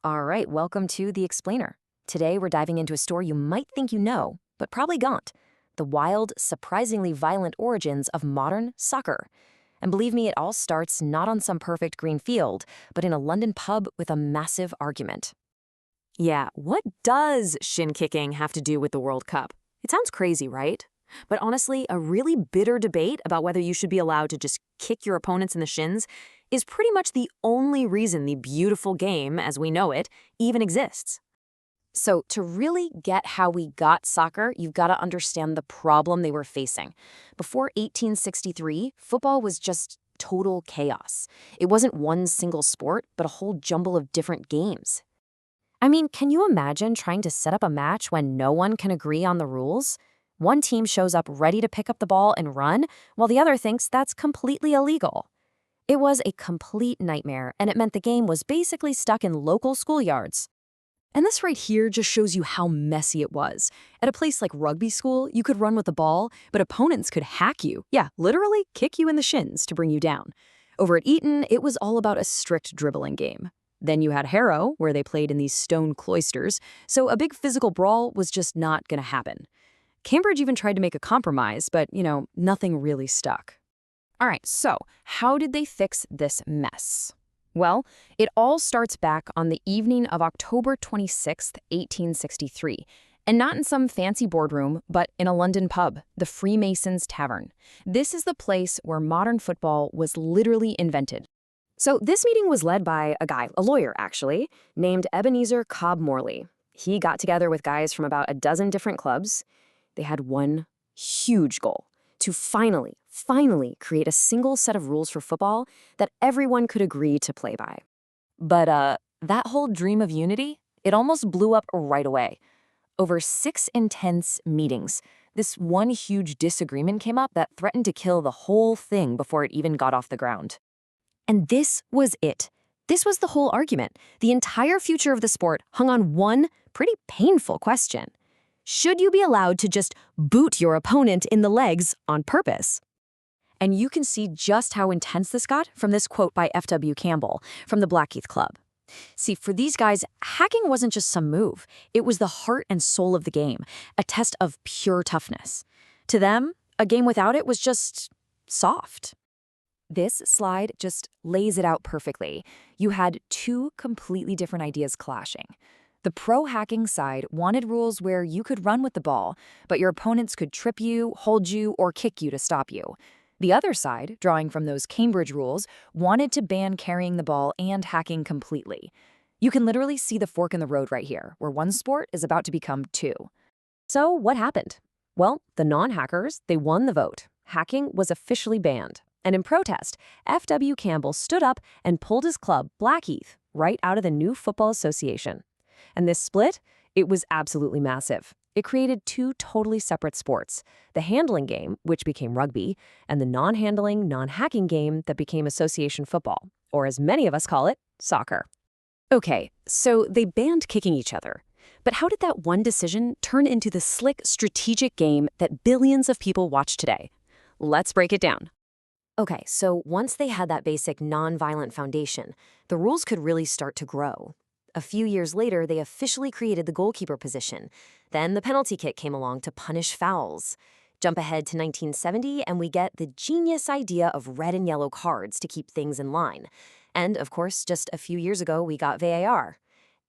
All right, welcome to The Explainer. Today we're diving into a story you might think you know, but probably don't. The wild, surprisingly violent origins of modern soccer. And believe me, it all starts not on some perfect green field, but in a London pub with a massive argument. Yeah, what does shin kicking have to do with the World Cup? It sounds crazy, right? But honestly, a really bitter debate about whether you should be allowed to just kick your opponents in the shins is pretty much the only reason the beautiful game, as we know it, even exists. So, to really get how we got soccer, you've got to understand the problem they were facing. Before 1863, football was just total chaos. It wasn't one single sport, but a whole jumble of different games. I mean, can you imagine trying to set up a match when no one can agree on the rules? One team shows up ready to pick up the ball and run, while the other thinks that's completely illegal. It was a complete nightmare, and it meant the game was basically stuck in local schoolyards. And this right here just shows you how messy it was. At a place like rugby school, you could run with the ball, but opponents could hack you. Yeah, literally kick you in the shins to bring you down. Over at Eton, it was all about a strict dribbling game. Then you had Harrow, where they played in these stone cloisters, so a big physical brawl was just not going to happen. Cambridge even tried to make a compromise, but, nothing really stuck. All right, so how did they fix this mess? Well, it all starts back on the evening of October 26th, 1863, and not in some fancy boardroom, but in a London pub, the Freemasons Tavern. This is the place where modern football was literally invented. So this meeting was led by a lawyer actually, named Ebenezer Cobb Morley. He got together with guys from about a dozen different clubs. They had one huge goal: to finally create a single set of rules for football that everyone could agree to play by. But that whole dream of unity, it almost blew up right away. Over 6 intense meetings, this one huge disagreement came up that threatened to kill the whole thing before it even got off the ground. And this was it. This was the whole argument. The entire future of the sport hung on one pretty painful question. Should you be allowed to just boot your opponent in the legs on purpose? And you can see just how intense this got from this quote by F.W. Campbell from the Blackheath Club. See, for these guys, hacking wasn't just some move. It was the heart and soul of the game, a test of pure toughness. To them, a game without it was just soft. This slide just lays it out perfectly. You had two completely different ideas clashing. The pro-hacking side wanted rules where you could run with the ball, but your opponents could trip you, hold you, or kick you to stop you. The other side, drawing from those Cambridge rules, wanted to ban carrying the ball and hacking completely. You can literally see the fork in the road right here, where one sport is about to become two. So what happened? Well, the non-hackers, they won the vote. Hacking was officially banned. And in protest, F.W. Campbell stood up and pulled his club, Blackheath, right out of the new Football Association. And this split, it was absolutely massive. It created two totally separate sports: the handling game, which became rugby, and the non-handling, non-hacking game that became association football, or as many of us call it, soccer. Okay, so they banned kicking each other. But how did that one decision turn into the slick, strategic game that billions of people watch today? Let's break it down. Okay, so once they had that basic non-violent foundation, the rules could really start to grow. A few years later, they officially created the goalkeeper position. Then the penalty kick came along to punish fouls. Jump ahead to 1970, and we get the genius idea of red and yellow cards to keep things in line. And, of course, just a few years ago, we got VAR.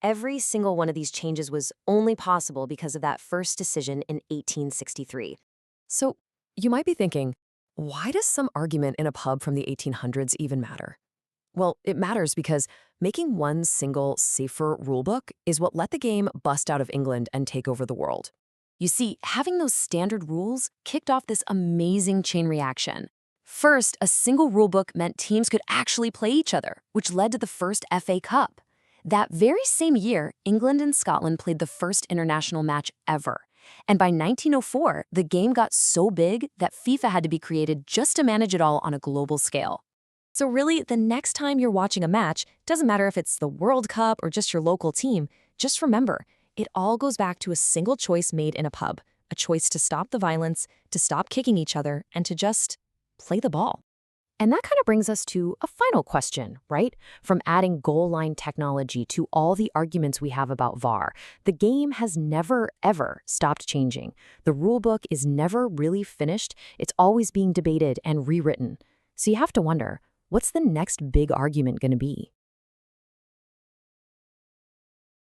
Every single one of these changes was only possible because of that first decision in 1863. So, you might be thinking, why does some argument in a pub from the 1800s even matter? Well, it matters because making one single, safer rulebook is what let the game bust out of England and take over the world. You see, having those standard rules kicked off this amazing chain reaction. First, a single rulebook meant teams could actually play each other, which led to the first FA Cup. That very same year, England and Scotland played the first international match ever. And by 1904, the game got so big that FIFA had to be created just to manage it all on a global scale. So really, the next time you're watching a match, doesn't matter if it's the World Cup or just your local team, just remember, it all goes back to a single choice made in a pub, a choice to stop the violence, to stop kicking each other, and to just play the ball. And that kind of brings us to a final question, right? From adding goal line technology to all the arguments we have about VAR, the game has never, ever stopped changing. The rule book is never really finished. It's always being debated and rewritten. So you have to wonder, what's the next big argument going to be?